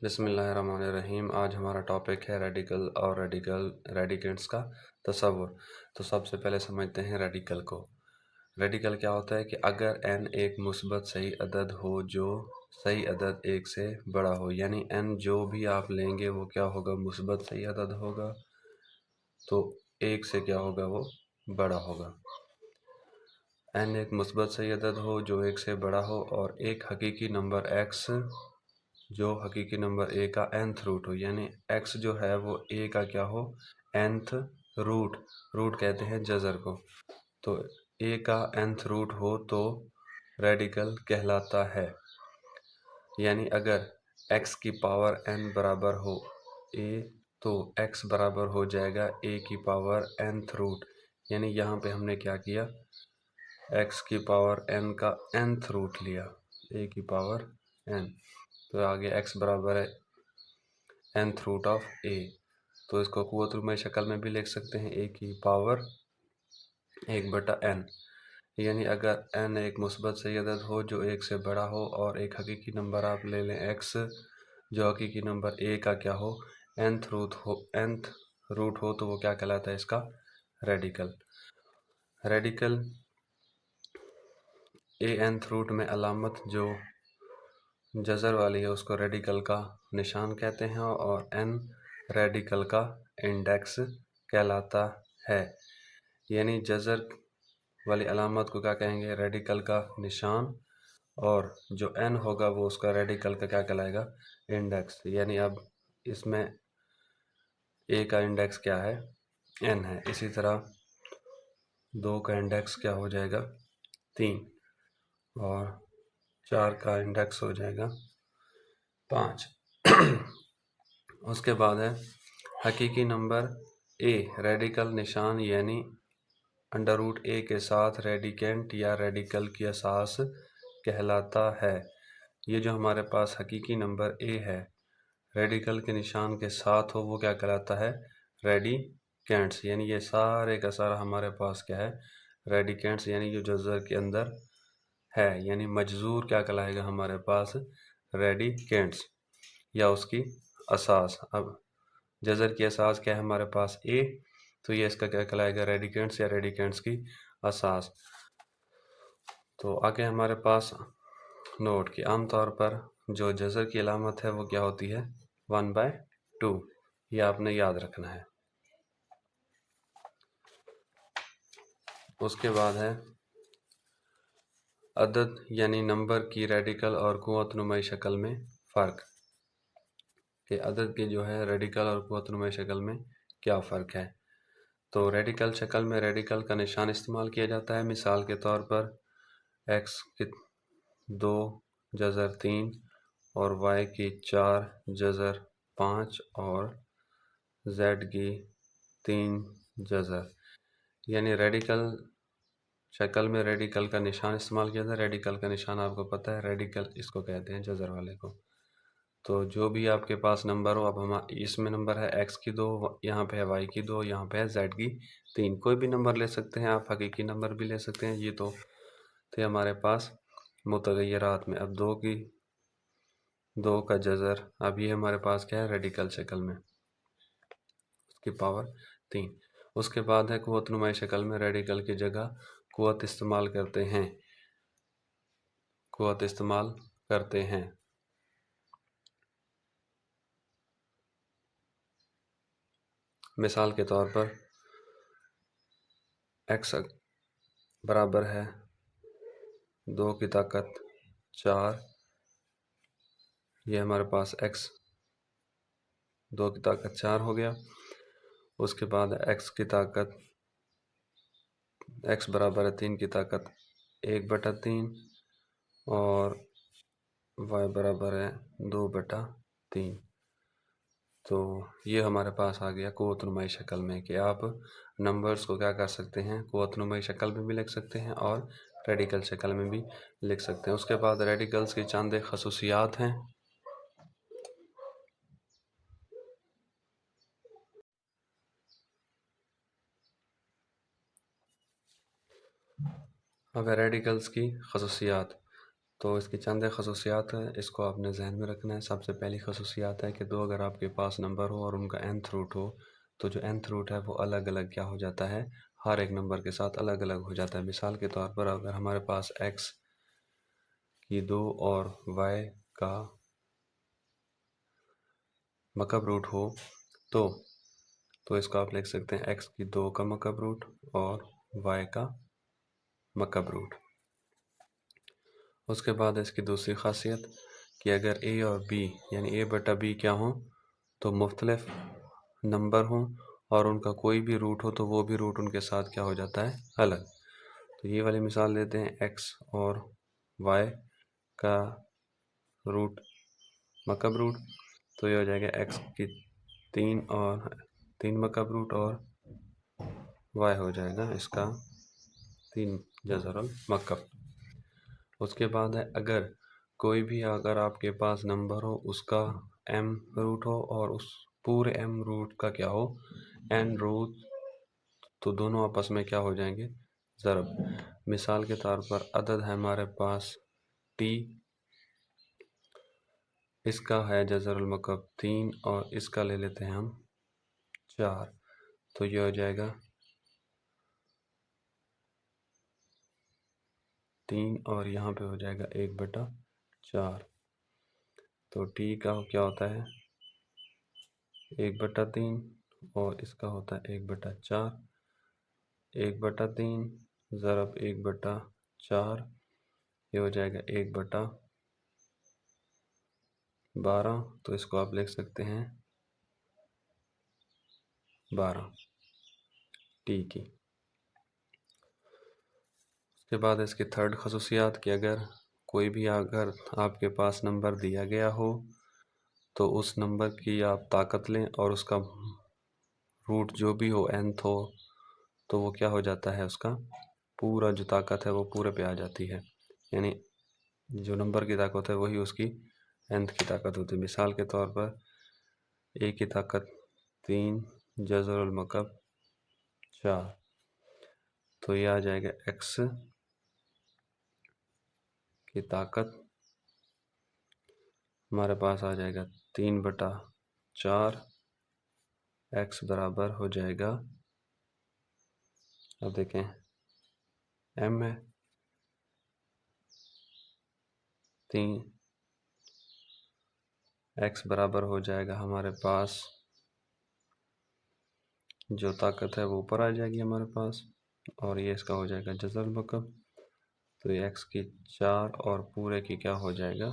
बिस्मिल्लाहिर्रहमानिर्रहीम। आज हमारा टॉपिक है रेडिकल और रेडिकेंट्स का तसव्वुर। तो सबसे पहले समझते हैं रेडिकल को। रेडिकल क्या होता है कि अगर n एक मुस्बत सही अदद हो जो सही अदद एक से बड़ा हो, यानी n जो भी आप लेंगे वो क्या होगा, मुस्बत सही अदद होगा, तो एक से क्या होगा, वो बड़ा होगा। n एक मुस्बत सही अदद हो जो एक से बड़ा हो और एक हकीकी नंबर x जो हकीकी नंबर a का nth रूट हो, यानी x जो है वो a का क्या हो, nth रूट। रूट कहते हैं जज़र को। तो a का nth रूट हो तो रेडिकल कहलाता है। यानी अगर x की पावर n बराबर हो a तो x बराबर हो जाएगा a की पावर nth रूट। यानी यहाँ पे हमने क्या किया, x की पावर n का nth रूट लिया, a की पावर n। तो आगे x बराबर है nth रूट ऑफ a। तो इसको कुव्वत रुमई शक्ल में भी लिख सकते हैं, a की पावर 1/n। यानी अगर n एक मुस्बत सही अदद हो जो एक से बड़ा हो और एक हकीकी नंबर आप ले लें x जो हकीकी नंबर a का क्या हो, nth रूट हो, तो वो क्या कहलाता है, इसका radical. Radical a nth root में अलामत जो जज़र वाली है उसको रेडिकल का निशान कहते हैं और n रेडिकल का इंडेक्स कहलाता है। यानी जज़र वाली अलामत को क्या कहेंगे, रेडिकल का निशान, और जो n होगा वो उसका रेडिकल का क्या कहलाएगा, इंडेक्स। यानी अब इसमें a का इंडेक्स क्या है, n है। इसी तरह 2 का इंडेक्स क्या हो जाएगा, 3, और 4 का इंडेक्स हो जाएगा 5। उसके बाद है हकीकी नंबर a रेडिकल निशान, यानी अंडर रूट a के साथ रेडिकेंट या रेडिकल की असास कहलाता है। ये जो हमारे पास हकीकी नंबर a है रेडिकल के निशान के साथ हो वो क्या कहलाता है, रेडिकेंट्स। यानी ये सारे का सारा हमारे पास क्या है, रेडिकेंट्स, यानी जो जज़र के अंदर है। यानी मजजूर क्या कहलाएगा हमारे पास, रेडिकेंट्स या उसकी असास। अब जज़र की असास क्या है हमारे पास a, तो ये इसका क्या कहलाएगा, रेडिकेंट्स या रेडिकेंट्स की असास। तो आगे हमारे पास नोट कि आमतौर पर जो जज़र की अलामत है वो क्या होती है, 1/2। ये आपने याद रखना है। उसके बाद है अदद यानी नंबर की रेडिकल और कुव्वत नुमाई शक्ल में फ़र्क। कि अदद की जो है रेडिकल और कुव्वत नुमाई शक्ल में क्या फ़र्क है। तो रेडिकल शक्ल में रेडिकल का निशान इस्तेमाल किया जाता है। मिसाल के तौर पर x की 2 जज़र 3 और y की 4 जज़र 5 और z की 3 जज़र। यानी रेडिकल शक्ल में रेडिकल का निशान इस्तेमाल किया जाता है। रेडिकल का निशान आपको पता है, रेडिकल इसको कहते हैं, जज़र वाले को। तो जो भी आपके पास नंबर हो, अब हम इसमें नंबर है x की 2, यहाँ पे है y की 2, यहाँ पे है z की 3। कोई भी नंबर ले सकते हैं आप, हकीकी नंबर भी ले सकते हैं। ये तो थे हमारे पास मुतगय्यरात में। अब 2 का जज़र, अब ये हमारे पास क्या है, रेडिकल शक्ल में, उसकी पावर 3। उसके बाद है कुव्वत नुमाई शक्ल में रेडिकल की जगह कुव्वत इस्तेमाल करते हैं। मिसाल के तौर पर x बराबर है 2 की ताकत 4, ये हमारे पास x 2 की ताकत 4 हो गया। उसके बाद x की ताकत, x बराबर है 3 की ताकत 1/3 और y बराबर है 2/3। तो ये हमारे पास आ गया कुव्वत नुमाई शक्ल में कि आप नंबर्स को क्या कर सकते हैं, कुव्वत नुमाई शक्ल में भी लिख सकते हैं और रेडिकल शक्ल में भी लिख सकते हैं। उसके बाद रेडिकल्स की चंद खसूसियात हैं। अब रेडिकल्स की खसूसियात, तो इसकी चंद खसूसियात है, इसको आपने जहन में रखना है। सबसे पहली खसूसियात है कि दो अगर आपके पास नंबर हो और उनका nth रूट हो, तो जो nth रूट है वो अलग अलग क्या हो जाता है, हर एक नंबर के साथ अलग अलग हो जाता है। मिसाल के तौर पर अगर हमारे पास x की 2 और y का मकब रूट हो तो इसको आप लिख सकते हैं x की 2 का मकब रूट और y का मकब रूट। उसके बाद इसकी दूसरी खासियत कि अगर a और b यानी a बटा b क्या हो, तो मुख्तलिफ नंबर हों और उनका कोई भी रूट हो तो वो भी रूट उनके साथ क्या हो जाता है, अलग। तो ये वाली मिसाल लेते हैं, x और y का रूट मकब रूट, तो ये हो जाएगा x की 3 मकब रूट और y हो जाएगा इसका 3 जज़रल मकब। उसके बाद है अगर कोई भी अगर आपके पास नंबर हो उसका m रूट हो और उस पूरे m रूट का क्या हो, n रूट, तो दोनों आपस में क्या हो जाएंगे, ज़रब। मिसाल के तौर पर अदद है हमारे पास t, इसका है जज़रुल मकब 3 और इसका ले लेते हैं हम 4, तो ये हो जाएगा 3 और यहाँ पे हो जाएगा 1/4। तो t का क्या होता है 1/3 और इसका होता है 1/4। 1/3 ज़रब 1/4, ये हो जाएगा 1/12। तो इसको आप लिख सकते हैं 12 टी की। उसके बाद इसकी थर्ड खसूसियात कि अगर कोई भी अगर आपके पास नंबर दिया गया हो तो उस नंबर की आप ताकत लें और उसका रूट जो भी हो nth हो, तो वो क्या हो जाता है, उसका पूरा जो ताकत है वो पूरे पे आ जाती है। यानी जो नंबर की ताकत है वही उसकी nth की ताकत होती है। मिसाल के तौर पर a की ताकत 3 जज़रुल मकब 4, तो ये आ जाएगा x की ताकत हमारे पास आ जाएगा 3/4। x बराबर हो जाएगा, अब देखें m है 3, x बराबर हो जाएगा हमारे पास जो ताकत है वो ऊपर आ जाएगी हमारे पास, और ये इसका हो जाएगा जज़रुल मकब, तो ये x की 4 और पूरे की क्या हो जाएगा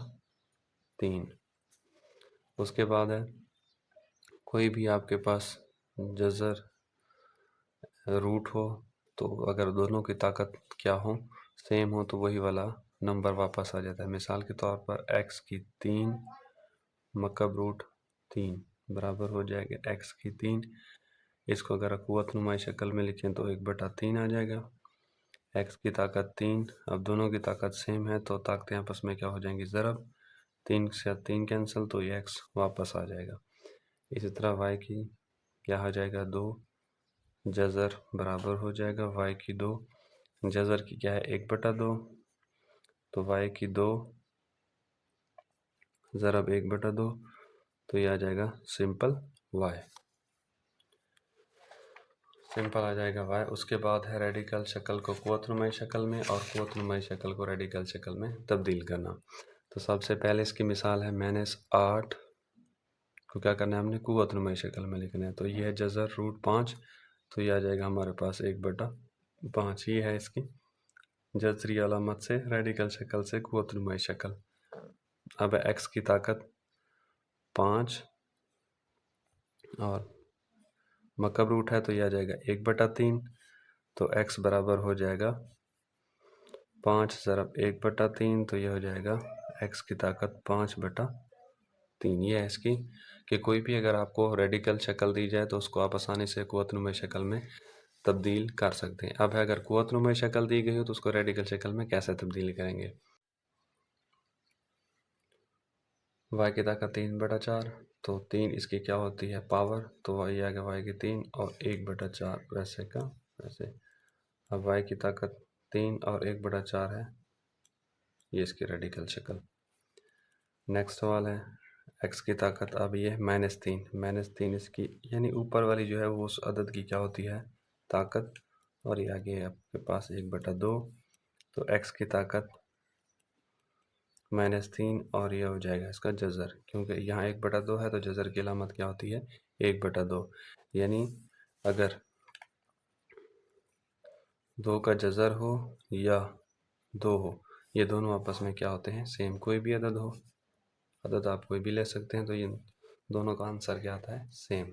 3। उसके बाद है कोई भी आपके पास जज़र रूट हो, तो अगर दोनों की ताकत क्या हो, सेम हो, तो वही वाला नंबर वापस आ जाता है। मिसाल के तौर पर x की 3 मकब रूट 3 बराबर हो जाएगा x की 3। इसको अगर क़ुव्वत नुमाई शक्ल में लिखें तो 1/3 आ जाएगा। x की ताकत 3, अब दोनों की ताकत सेम है तो ताकतें आपस में क्या हो जाएंगी, ज़रब। 3 से 3 कैंसिल, तो ये x वापस आ जाएगा। इसी तरह y की क्या हो जाएगा 2 जज़र बराबर हो जाएगा y की 2, जज़र की क्या है 1/2, तो y की 2 ज़रब 1/2, तो ये आ जाएगा सिंपल y, सिंपल आ जाएगा y। उसके बाद है रेडिकल शक्ल को क़ुव्वत नुमाई शक्ल में और क़ुव्वत नुमाई शक्ल को रेडिकल शक्ल में तब्दील करना। तो सबसे पहले इसकी मिसाल है -8 को क्या करना है हमने क़ुव्वत नुमाई शक्ल में लिखना है, तो ये है जज़र रूट 5, तो ये आ जाएगा हमारे पास 1/5। ये है इसकी जज़री अलामत से रेडिकल शक्ल से क़ुव्वत नुमाई शक्ल। अब x की ताकत 5 और मकब रूट है, तो यह आ जाएगा 1/3, तो x बराबर हो जाएगा 5 ज़रब 1/3, तो यह हो जाएगा x की ताकत 5/3। ये है इसकी कि कोई भी अगर आपको रेडिकल शक्ल दी जाए तो उसको आप आसानी से क़ुव्वत नुमाई शक्ल में तब्दील कर सकते हैं। अब अगर क़ुव्वत नुमाई शक्ल दी गई हो तो उसको रेडिकल शक्ल में कैसे तब्दील करेंगे। y की ताकत 3/4, तो 3 इसकी क्या होती है पावर, तो y आ गया y की 3 और 1/4 वैसे का वैसे। अब y की ताकत 3 और 1/4 है, ये इसकी रेडिकल शक्ल। नेक्स्ट सवाल है x की ताकत, अब ये -3 इसकी यानी ऊपर वाली जो है वो उस अदद की क्या होती है, ताकत, और ये आगे आपके पास 1/2, तो x की ताकत -3 और ये हो जाएगा इसका जज़र, क्योंकि यहाँ 1/2 है तो जज़र की अलामत क्या होती है, 1/2। यानी अगर 2 का जज़र हो या 2 हो, ये दोनों आपस में क्या होते हैं, सेम। कोई भी अदद हो, अदद आप कोई भी ले सकते हैं, तो ये दोनों का आंसर क्या आता है, सेम।